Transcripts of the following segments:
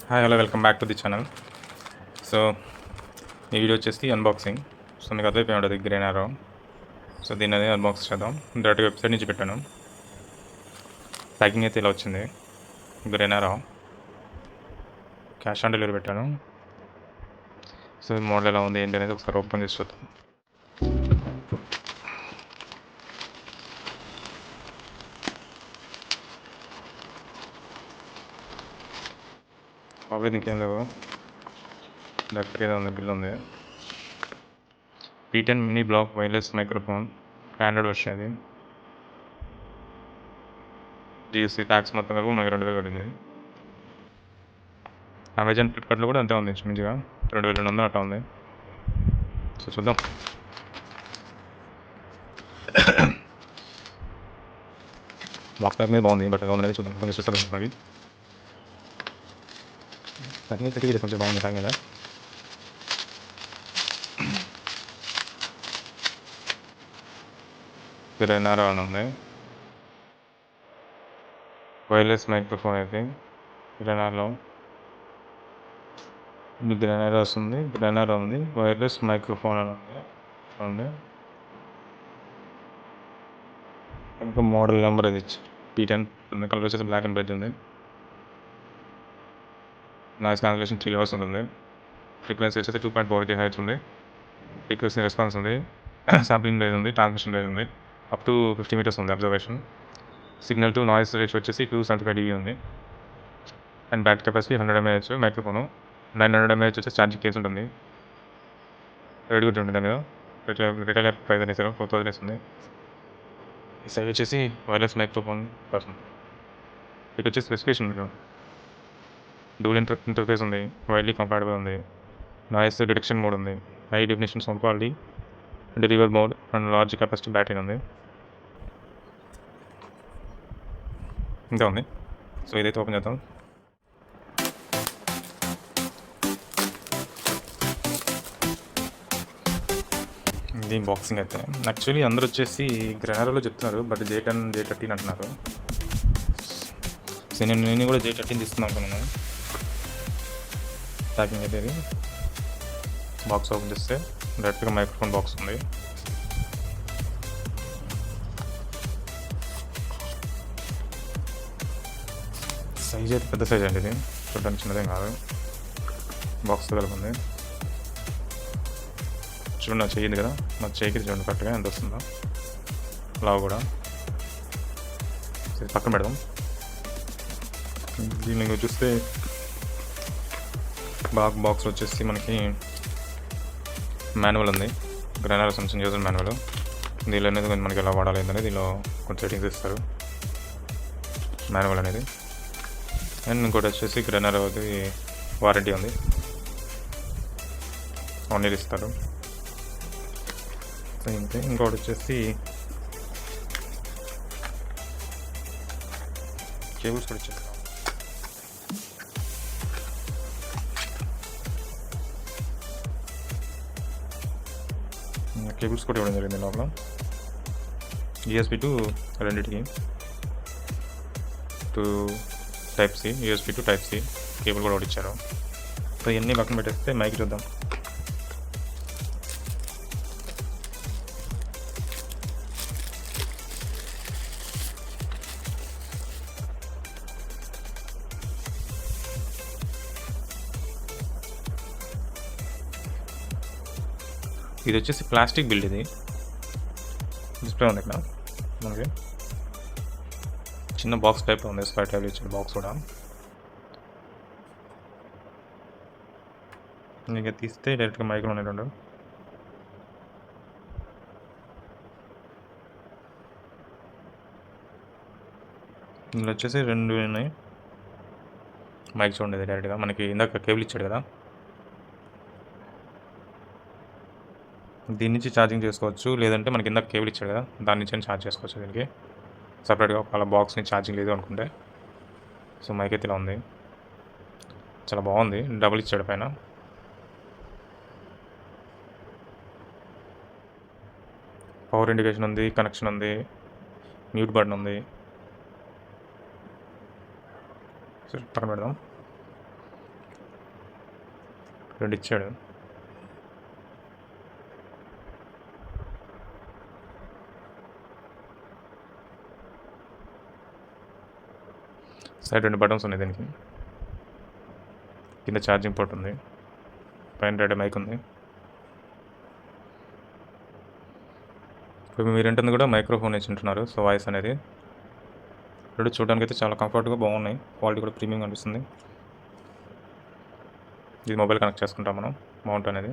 Hi hello welcome back to the channel. So ఈ video వచ్చేసి unboxing. So మీకు అర్థమైపోయి ఉంటుంది గ్రీన్ ఆరో. సో దీన్ని అనేది అన్బాక్స్ చేద్దాం. డైరెక్ట్గా వెబ్సైట్ నుంచి పెట్టాను. ప్యాకింగ్ అయితే ఇలా వచ్చింది. గ్రీన్ ఆరో క్యాష్ ఆన్ డెలివరీ పెట్టాను. సో ఈ మోడల్ ఎలా ఉంది ఏంటి అనేది ఒకసారి ఓపెన్ చేసి చూద్దాం. బాబు ఇంకేం లేవు, డైరెక్ట్గా ఏదో ఉంది, బిల్ ఉంది. P10 mini black wireless microphone, Android version. అది జిఎస్టీ ట్యాక్స్ మొత్తం కలిపి మనకి 2000 పడింది. అమెజాన్ ఫ్లిప్కార్ట్లో కూడా అంతే ఉంది, ఇంచుమించుగా 2200 అట్లా ఉంది. సో చూద్దాం. బాక్స్ ప్యాక్ మీద బాగుంది, బట్ ఎలా అనేది చూద్దాం. కొంచెం చూస్తారు మనకి ప్యాకింగ్ అయితే కొంచెం బాగుంది. ప్యాకింగ్ మీద గ్రెనారో అని ఉంది. వైర్లెస్ మైక్రోఫోన్ అయితే గ్రెనారో గ్రెనారో వస్తుంది. గ్రెనారో ఉంది, వైర్లెస్ మైక్రోఫోన్ అని ఉంది. ఇంకా మోడల్ నెంబర్ అది P10. కలర్ వచ్చేసి బ్లాక్ అండ్ వైట్ ఉంది. నాయిస్ క్యాన్సిలేషన్ 3 hours ఉంటుంది. ఫ్రీక్వెన్సీ వచ్చేసి 2.4 GHz ఉంది. ఫ్రీక్వెన్సీ రెస్పాన్స్ ఉంది. శాంప్లింగ్ రేంజ్ ఉంది. ట్రాన్స్మిషన్ రేంజ్ ఉంది. అప్ టు 50 meters ఉంది observation. Signal to noise ratio వచ్చేసి 275 dB ఉంది. And battery capacity 100 mAh. Microphone 900 mAh వచ్చేసి ఛార్జింగ్ కేసు ఉంటుంది. రెడీ కూడా ఉంటుంది దాని మీద. రిటైల్ ప్రైస్ అనేసారు 4000 వేస్తుంది. ఈ సైడ్ వచ్చేసి వైర్లెస్ మైక్రోఫోన్ పర్సన్. ఇక్కడ వచ్చేసి స్పెసిఫికేషన్ ఉంది. డూల్ ఇంటర్ఫేస్ ఉంది. వైడ్లీ కంపాటబుల్ ఉంది. నాయిస్ డిటెక్షన్ మోడ్ ఉంది. High definition sound quality, reverb mode and large capacity battery ఉంది. ఇంకా ఉంది. సో ఇదైతే ఓపెన్ చేద్దాం. ఇది బాక్సింగ్ అయితే యాక్చువల్లీ అందరూ వచ్చేసి గ్రెనారోలో చెప్తున్నారు, బట్ J10 J13 అంటున్నారు. సో నేను కూడా J13 తీసుకుందాం అనుకున్నాను. ప్యాకింగ్ అయితే ఇది బాక్స్ ఓపెన్ చేస్తే డైరెక్ట్గా మైక్రోఫోన్ బాక్స్ ఉంది. సైజ్ అయితే పెద్ద సైజ్ అండి, ఇది చూడడానికి చిన్నదేం కాదు. బాక్స్ కలిపి ఉంది. చూడండి నా చెయ్యింది కదా, నా చేయికి చూడండి కరెక్ట్గా ఎంత వస్తుందో. లావు కూడా సరే పక్కన పెడదాం. దీన్ని చూస్తే బాక్స్ వచ్చేసి మనకి మాన్యువల్ ఉంది. గ్రెనారో సంబంధించిన యూజర్ మాన్యువల్. దీనిలో అనేది మనకి ఎలా వాడాలి అనేది దీనిలో కొంచెం సెట్టింగ్స్ ఇస్తారు, మాన్యువల్ అనేది. అండ్ ఇంకోటి వచ్చేసి గ్రెనారోది వారంటీ ఉంది, 1 year ఇస్తారు. ఇంతే. ఇంకోటి వచ్చేసి కేబుల్స్ కూడా ఇచ్చేస్తాం. కేబుల్స్ కూడా ఇవ్వడం జరిగింది లోపల. USB to రెండింటికి, to Type-C, USB to Type-C cable కూడా ఒకటి ఇచ్చారు. సో ఇవన్నీ పక్కన పెట్టేస్తే మైక్ చూద్దాం. ఇది వచ్చేసి ప్లాస్టిక్ బిల్డ్. ఇది డిస్ప్లే ఉంది ఇక్కడ మనకి, చిన్న బాక్స్ టైప్లో ఉంది. స్పైర్ టైప్లో ఇచ్చిన బాక్స్ కూడా. ఇంకా తీస్తే డైరెక్ట్గా మైక్లో ఉన్నాయి. ఇందులో వచ్చేసి 2 ఉన్నాయి. మైక్స్ ఉండేది డైరెక్ట్గా మనకి ఇందాక కేబుల్ ఇచ్చాడు కదా, దీని నుంచి ఛార్జింగ్ చేసుకోవచ్చు. లేదంటే మనకి ఇందాక కేబుల్ ఇచ్చాడు కదా, దాని నుంచి ఛార్జ్ చేసుకోవచ్చు. దీనికి సపరేట్గా వాళ్ళ బాక్స్ని ఛార్జింగ్ లేదు అనుకుంటే. సో మైక్ అయితే ఇలా ఉంది, చాలా బాగుంది. డబుల్ ఇచ్చాడు పైన. పవర్ ఇండికేషన్ ఉంది, కనెక్షన్ ఉంది, మ్యూట్ బటన్ ఉంది. సో పక్కన పెడదాం. 2 ఇచ్చాడు. సైడ్ 2 బటన్స్ ఉన్నాయి దీనికి. కింద ఛార్జింగ్ పోర్ట్ ఉంది, పైన రెడ్ మైక్ ఉంది. ఇప్పుడు మీరు వింటుంది కూడా మైక్రోఫోన్ వేసి ఉంటున్నారు. సో వాయిస్ అనేది రెండు చూడడానికి అయితే చాలా కంఫర్ట్గా బాగున్నాయి. క్వాలిటీ కూడా ప్రీమియం అనిపిస్తుంది. ఇది మొబైల్ కనెక్ట్ చేసుకుంటాం మనం. మౌంట్ అనేది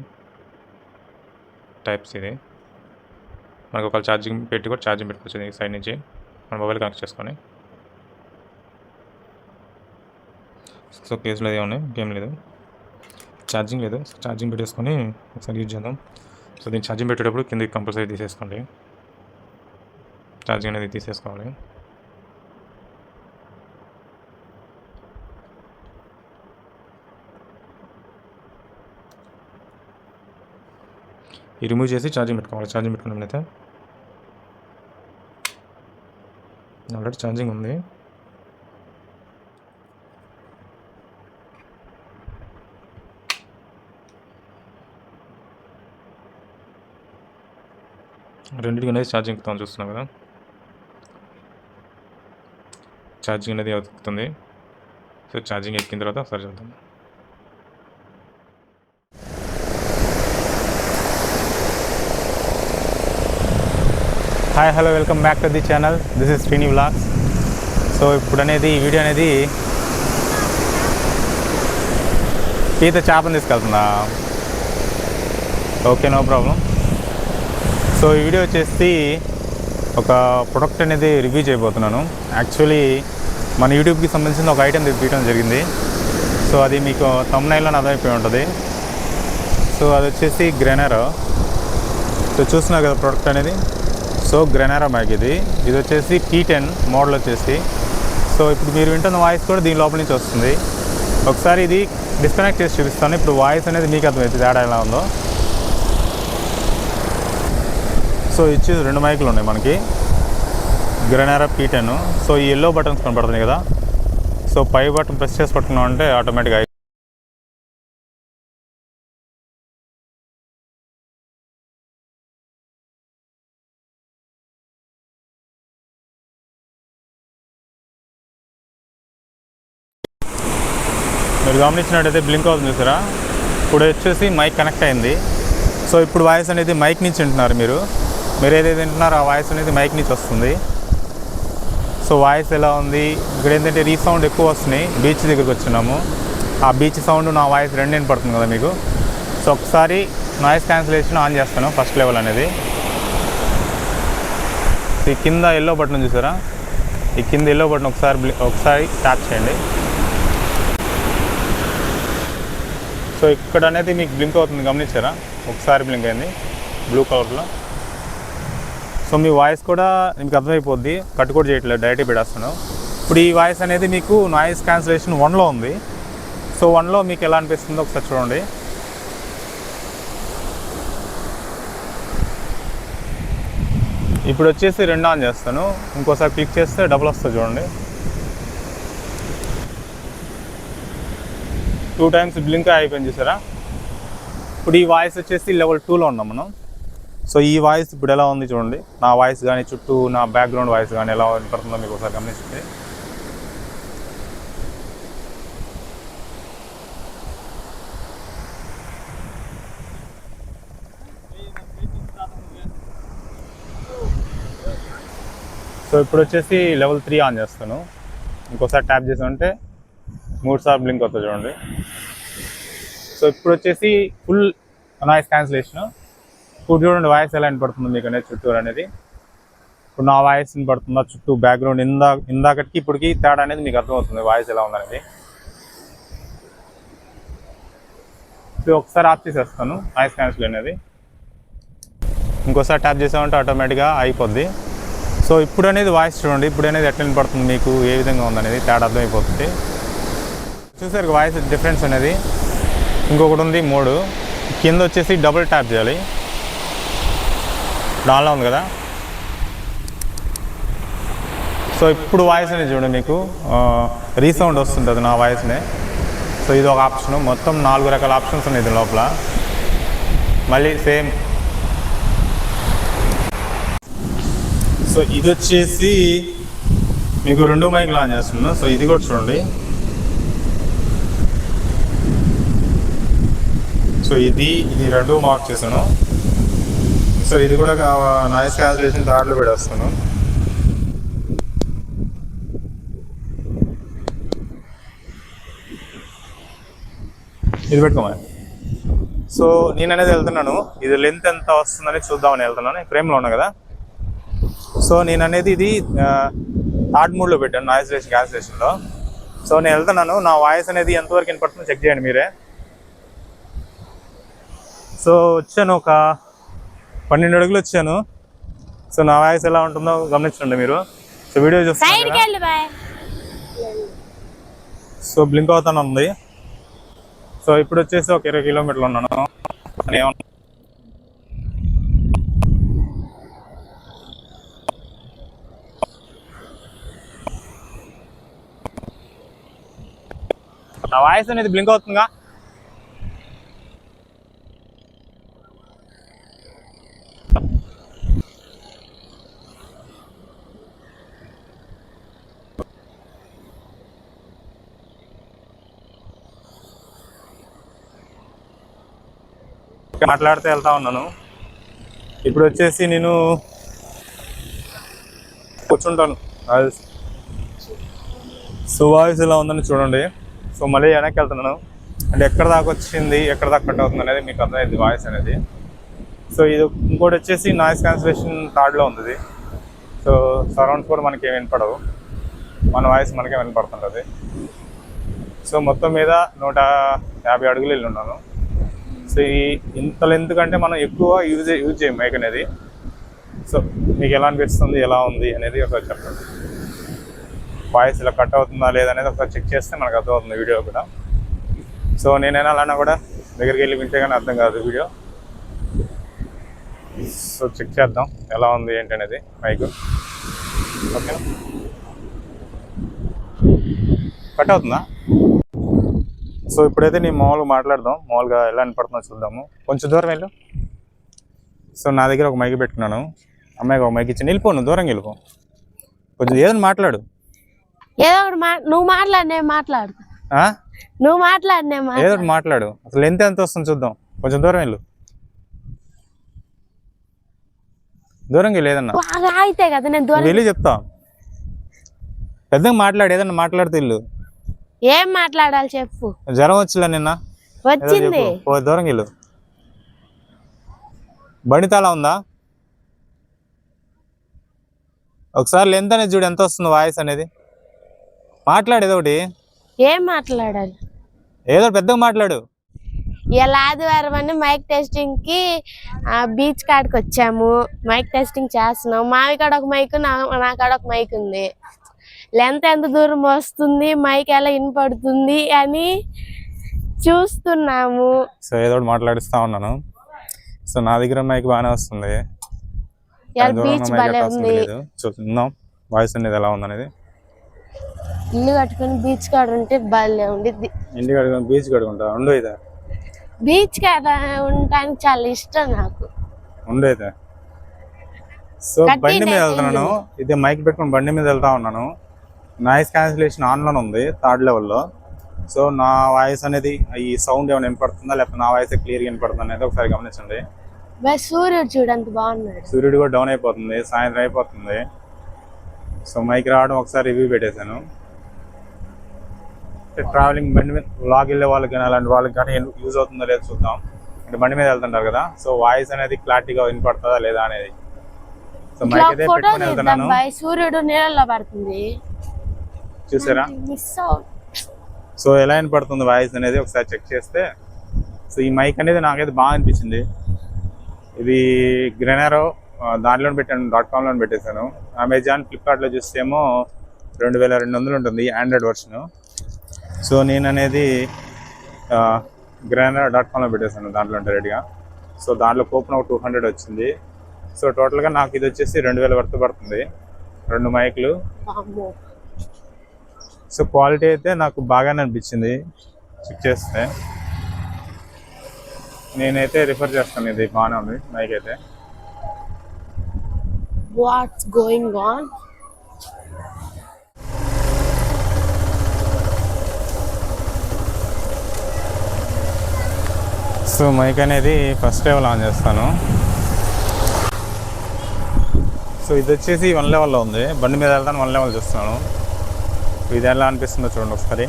టైప్స్. ఇది మనకు ఒక ఛార్జింగ్ పెట్టి కూడా ఛార్జింగ్ పెట్టుకోవచ్చు. ఈ సైడ్ నుంచి మన మొబైల్ కనెక్ట్ చేసుకొని. సో కేసులో ఏమున్నాయి, గేమ్ లేదు, ఛార్జింగ్ లేదు. ఛార్జింగ్ పెట్టేసుకొని ఒకసారి యూజ్ చేద్దాం. సో దీన్ని ఛార్జింగ్ పెట్టేటప్పుడు కిందకి కంపల్సరీ తీసేసుకోండి. ఛార్జింగ్ అనేది తీసేసుకోవాలి. ఈ రిమూవ్ చేసి ఛార్జింగ్ పెట్టుకోవాలి. ఛార్జింగ్ పెట్టుకున్నట్లయితే ఆల్రెడీ ఛార్జింగ్ ఉంది. రెండింటికి అనేది ఛార్జింగ్ ఎక్కుతామని చూస్తున్నాం కదా. ఛార్జింగ్ అనేది ఎక్కుతుంది. సో ఛార్జింగ్ ఎక్కిన తర్వాత ఒకసారి చూద్దాం. Hi hello, welcome back to the channel. This is Srini vlogs. So ఇప్పుడు అనేది ఈ వీడియో అనేది ఈత చేపను తీసుకెళ్తుందా? Okay, no problem. సో ఈ వీడియో వచ్చేసి ఒక ప్రొడక్ట్ అనేది రివ్యూ చేయబోతున్నాను. యాక్చువల్లీ మన యూట్యూబ్కి సంబంధించిన ఒక ఐటెం తీయడం జరిగింది. సో అది మీకు థంబ్నైల్లో అర్థమైపోయి ఉంటుంది. సో అది వచ్చేసి గ్రెనారో. సో చూస్తున్నారు కదా ప్రొడక్ట్ అనేది. సో గ్రెనారో మైక్ ఇది వచ్చేసి T10 మోడల్ వచ్చేసి. సో ఇప్పుడు మీరు వింటున్న వాయిస్ కూడా దీని లోపల నుంచి వస్తుంది. ఒకసారి ఇది డిస్కనెక్ట్ చేసి చూపిస్తాను. ఇప్పుడు వాయిస్ అనేది మీకు అర్థమవుతుంది తేడా ఎలా ఉందో. సో ఇచ్చేసి 2 మైకులు ఉన్నాయి మనకి, గ్రెనారో P10. సో ఈ ఎల్లో బటన్స్ కనపడుతున్నాయి కదా. సో పై బటన్ ప్రెస్ చేసి పట్టుకున్నాం అంటే ఆటోమేటిక్గా మీరు గమనించినట్టయితే బ్లింక్ అవుతుంది చూసారా. ఇప్పుడు వచ్చేసి మైక్ కనెక్ట్ అయింది. సో ఇప్పుడు వాయిస్ అనేది మైక్ నుంచి వింటున్నారు. మీరు ఏదైతే వింటున్నారో ఆ వాయిస్ అనేది మైక్ నుంచి వస్తుంది. సో వాయిస్ ఎలా ఉంది ఇక్కడ ఏంటంటే రీసౌండ్ ఎక్కువ వస్తున్నాయి. బీచ్ దగ్గరికి వచ్చినాము. ఆ బీచ్ సౌండ్ నా వాయిస్ రెండు వినపడుతుంది కదా మీకు. సో ఒకసారి నాయిస్ క్యాన్సిలేషన్ ఆన్ చేస్తాను ఫస్ట్ లెవెల్ అనేది. ఈ కింద ఎల్లో బటన్ చూసారా, ఈ కింద ఎల్లో బటన్ ఒకసారి ట్యాప్ చేయండి. సో ఇక్కడ అనేది మీకు బ్లింక్ అవుతుంది, గమనించారా? ఒకసారి బ్లింక్ అయింది బ్లూ కలర్లో. సో మీ వాయిస్ కూడా మీకు అర్థమైపోద్ది. కట్ కూడా చేయట్లేదు, డైరెక్ట్గా పెట్టేస్తాను. ఇప్పుడు ఈ వాయిస్ అనేది మీకు నాయిస్ క్యాన్సిలేషన్ 1లో ఉంది. సో 1లో మీకు ఎలా అనిపిస్తుందో ఒకసారి చూడండి. ఇప్పుడు వచ్చేసి 2 ఆన్ చేస్తాను. ఇంకోసారి క్లిక్ చేస్తే డబుల్ వస్తుంది చూడండి. 2 టైమ్స్ బ్లింక్ అయిపోయింది చూసారా. ఇప్పుడు ఈ వాయిస్ వచ్చేసి లెవెల్ 2లో ఉన్నాం మనం. సో ఈ వాయిస్ ఇప్పుడు ఎలా ఉంది చూడండి. నా వాయిస్ కానీ చుట్టూ నా బ్యాక్గ్రౌండ్ వాయిస్ కానీ ఎలా వినపడుతుందో మీకు ఒకసారి గమనించండి. సో ఇప్పుడు వచ్చేసి లెవెల్ 3 ఆన్ చేస్తాను. ఇంకోసారి ట్యాప్ చేసామంటే 3 సార్లు బ్లింక్ అవుతుంది చూడండి. సో ఇప్పుడు వచ్చేసి ఫుల్ నాయిస్ క్యాన్సిలేషన్. ఇప్పుడు చూడండి వాయిస్ ఎలా వినపడుతుంది మీకు అనేది చుట్టూరు అనేది. ఇప్పుడు నా వాయిస్ వినపడుతుందా చుట్టూ బ్యాక్గ్రౌండ్ ఇందాకటికి ఇప్పటికి తేడా అనేది మీకు అర్థమవుతుంది వాయిస్ ఎలా ఉందనేది. ఇప్పుడు ఒకసారి ఆఫ్ చేసేస్తాను నాయిస్ క్యాన్సిల్ అనేది. ఇంకోసారి ట్యాప్ చేసామంటే ఆటోమేటిక్గా అయిపోద్ది. సో ఇప్పుడు అనేది వాయిస్ చూడండి, ఇప్పుడు అనేది ఎట్లా వినపడుతుంది మీకు, ఏ విధంగా ఉందనేది తేడా అర్థమైపోతుంది. చూసారు వాయిస్ డిఫరెన్స్ అనేది. ఇంకొకటి ఉంది మోడ్, కింద వచ్చేసి డబుల్ ట్యాప్ చేయాలి. దానిలో ఉంది కదా. సో ఇప్పుడు వాయిస్ అనేది చూడండి మీకు రీసౌండ్ వస్తుంటుంది నా వాయిస్నే. సో ఇది ఒక ఆప్షను. మొత్తం 4 రకాల ఆప్షన్స్ ఉన్నాయి ఇది లోపల. మళ్ళీ సేమ్. సో ఇది వచ్చేసి మీకు 2 మైక్లు ఆన్ చేస్తున్నాను. సో ఇది కూడా చూడండి. సో ఇది 2 మార్క్ చేశాను. సో ఇది కూడా నాయిస్ క్యాన్సిలేషన్ థర్డ్లో పెట్టేస్తాను. ఇది పెట్టుకోమని. సో నేను అనేది వెళ్తున్నాను. ఇది లెంత్ ఎంత వస్తుందని చూద్దామని వెళ్తున్నాను. ఫ్రేమ్లో ఉన్నా కదా. సో నేను అనేది ఇది థర్డ్ మోడ్లో పెట్టాను నాయిస్ క్యాన్సిలేషన్లో. సో నేను వెళ్తున్నాను. నా వాయిస్ అనేది ఎంతవరకు వినపడుతుందో చెక్ చేయండి మీరే. సో వచ్చాను, ఒక 12 అడుగులు వచ్చాను. సో నా వాయిస్ ఎలా ఉంటుందో గమనించండి మీరు. సో వీడియో చూస్తాను. సో బ్లింక్ అవుతాను ఉంది. సో ఇప్పుడు వచ్చేసి ఒక 20 కిలోమీటర్లు ఉన్నాను. నా వాయిస్ అనేది బ్లింక్ అవుతుందిగా. మాట్లాడితే వెళ్తా ఉన్నాను. ఇప్పుడు వచ్చేసి నేను కూర్చుంటాను. సో వాయిస్ ఎలా ఉందని చూడండి. సో మళ్ళీ వెనక్కి వెళ్తున్నాను. అంటే ఎక్కడ దాకా వచ్చింది, ఎక్కడ దాకా కట్ అవుతుంది అనేది మీకు అర్థమైంది వాయిస్ అనేది. సో ఇది ఇంకోటి వచ్చేసి నాయిస్ క్యాన్సిలేషన్ థర్డ్లో ఉంది. సో సరౌండ్స్ కూడా మనకి ఏమి వినపడవు, మన వాయిస్ మనకే వినపడుతుంటుంది. సో మొత్తం మీద 150 అడుగులు వెళ్ళి ఉన్నాను. సో ఇంత లెంత్ కంటే మనం ఎక్కువ యూజ్ చేయం మైక్ అనేది. సో మీకు ఎలా అనిపిస్తుంది, ఎలా ఉంది అనేది ఒకసారి చెప్పండి. వాయిస్ ఇలా కట్ అవుతుందా లేదనేది ఒకసారి చెక్ చేస్తే మనకు అర్థమవుతుంది వీడియో కూడా. సో నేనైనా అలానా కూడా దగ్గరికి వెళ్ళి వింటే కానీ అర్థం కాదు వీడియో. సో చెక్ చేద్దాం ఎలా ఉంది ఏంటి అనేది మైక్. ఓకేనా, కట్ అవుతుందా? సో ఇప్పుడైతే నేను మామూలుగా మాట్లాడదాం. మామూలుగా ఎలా వినపడుతుందో చూద్దాము. కొంచెం దూరం వెళ్ళు. సో నా దగ్గర ఒక మైక్ పెట్టుకున్నాను. అమ్మాయికి ఒక మైక్ ఇచ్చి వెళ్ళిపోను, దూరంగా వెళ్ళిపో. కొంచెం ఏదైనా మాట్లాడు. ఏదో ఒకటి నువ్వు మాట్లాడు, నేను మాట్లాడు. నువ్వు మాట్లాడు, నేను ఏదో ఒకటి మాట్లాడు. అసలు లెంత్ ఎంత వస్తుంది చూద్దాం. కొంచెం దూరం వెళ్ళు, దూరంగా లేదన్నా అయితే కదా నేను దూరం వెళ్ళి చెప్తా. పెద్దగా మాట్లాడు, ఏదన్నా మాట్లాడితే వెళ్ళు. ఏం మాట్లాడాలి చెప్పు. జ్వరం వచ్చిలా నిన్న? వచ్చింది. దూరంగా వెళ్ళు. బండి తాళం ఉందా? ఒకసారి లెంత్ అనేది చూడు ఎంత వస్తుంది వాయిస్ అనేది. మాట్లాడు ఏదో ఒకటి. ఏం మాట్లాడాలి? ఏదో పెద్దగా మాట్లాడు. ఇలా ఆదివారం అని మైక్ టెస్టింగ్ కి బీచ్ కాడికి వచ్చాము. మైక్ టెస్టింగ్ చేస్తున్నాం. మావి కాడ ఒక మైక్, నా కాడ ఒక మైక్ ఉంది. లెంత్ ఎంత దూరం వస్తుంది, మైక్ ఎలా వినపడుతుంది అని చూస్తున్నాము. సో ఏదో ఒకటి మాట్లాడిస్తా ఉన్నాను. సో నా దగ్గర మైక్ బాగానే వస్తుంది. బీచ్ భలే ఉంది. చూద్దాం వాయిస్ అనేది ఎలా ఉందనేది. ఇల్లు కట్టుకుని బీచ్ కాడ ఉంటే భలే ఉండిద్ది. ఇంటి కట్టుకుని బీచ్ కట్టుకుంటా ఉండు. అయితే బీచ్ కాడ ఉండటానికి చాలా ఇష్టం నాకు. ఉండు అయితే. సో బండి మీద వెళ్తున్నాను. ఇది మైక్ పెట్టుకుని బండి మీద వెళ్తా ఉన్నాను. నాయిస్ క్యాన్సిలేషన్ ఆన్లోనే ఉంది థర్డ్ లెవెల్లో. సో నా వాయిస్ అనేది ఈ సౌండ్ ఏమైనా వినపడుతుందా లేకపోతే నా వాయిస్ క్లియర్గా వినపడుతుందా అనేది ఒకసారి గమనించండి. సూర్యుడు చూడంత బాగున్నాడు. సూర్యుడు కూడా డౌన్ అయిపోతుంది, సాయంత్రం అయిపోతుంది. సో మైక్ రావడం ఒకసారి రివ్యూ పెట్టేశాను. ట్రావెలింగ్ బండి మీద లాగ్ వెళ్ళే వాళ్ళకి కానీ అలాంటి వాళ్ళకి కానీ యూజ్ అవుతుందో లేదో చూద్దాం. అంటే బండి మీద వెళ్తుంటారు కదా. సో వాయిస్ అనేది క్లారిటీగా వినపడుతుందా లేదా అనేది. సో మైక్ అయితే పెట్టుకుని వెళ్తున్నాను. సూర్యుడు నీళ్ళలో పడుతుంది చూసారా? సో ఎలా వినపడుతుంది వాయిస్ అనేది ఒకసారి చెక్ చేస్తే. సో ఈ మైక్ అనేది నాకైతే బాగా అనిపించింది. ఇది గ్రెనరో దాంట్లో పెట్టాను, .com లో పెట్టేశాను. అమెజాన్, ఫ్లిప్కార్ట్లో చూస్తేమో 2200 ఉంటుంది ఆండ్రాయిడ్ వర్షన్. సో నేను అనేది గ్రెనరో.com లో పెట్టేశాను దాంట్లో డైరెక్ట్గా. సో దాంట్లో కూపన్ ఒక 200 వచ్చింది. సో టోటల్గా నాకు ఇది వచ్చేసి 2000 వర్త్ పడుతుంది 2 మైక్లు. సో క్వాలిటీ అయితే నాకు బాగానే అనిపించింది. చెక్ చేస్తే నేనైతే రిఫర్ చేస్తాను, ఇది బాగానే ఉంది మైక్ అయితే. What's going on? So mic అనేది ఫస్ట్ లెవెల్ ఆన్ చేస్తాను. సో ఇది వచ్చేసి 1 లెవెల్లో ఉంది. బండి మీద వెళ్తాను 1 లెవెల్ చూస్తున్నాను. ఇది ఎలా అనిపిస్తుందో చూడండి ఒకసారి.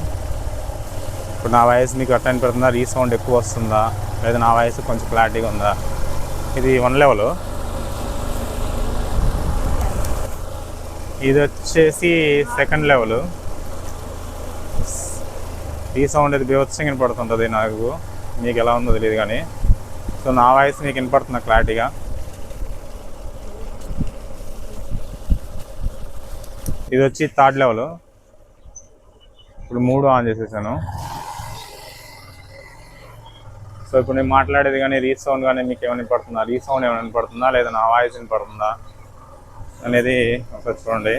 ఇప్పుడు నా వాయిస్ మీకు అట్లా అనిపెడుతుందా, రీసౌండ్ ఎక్కువ వస్తుందా, లేదా నా వాయిస్ కొంచెం క్లారిటీగా ఉందా? ఇది 1 లెవెల్. ఇది వచ్చేసి 2nd లెవెల్. రీసౌండ్ ఇది బీభత్సంగా వినపడుతుంటుంది నాకు, మీకు ఎలా ఉందో తెలియదు కానీ. సో నా వాయిస్ మీకు వినపడుతుందా క్లారిటీగా? ఇది వచ్చి 3rd లెవెల్. ఇప్పుడు 3 ఆన్ చేసేసాను. సో ఇప్పుడు నేను మాట్లాడేది కానీ రీసౌండ్ కానీ మీకు ఏమైనా వినపడుతుందా, రీసౌండ్ ఏమైనా వినపడుతుందా, లేదా నా వాయిస్ వినపడుతుందా అనేది ఒకసారి చూడండి.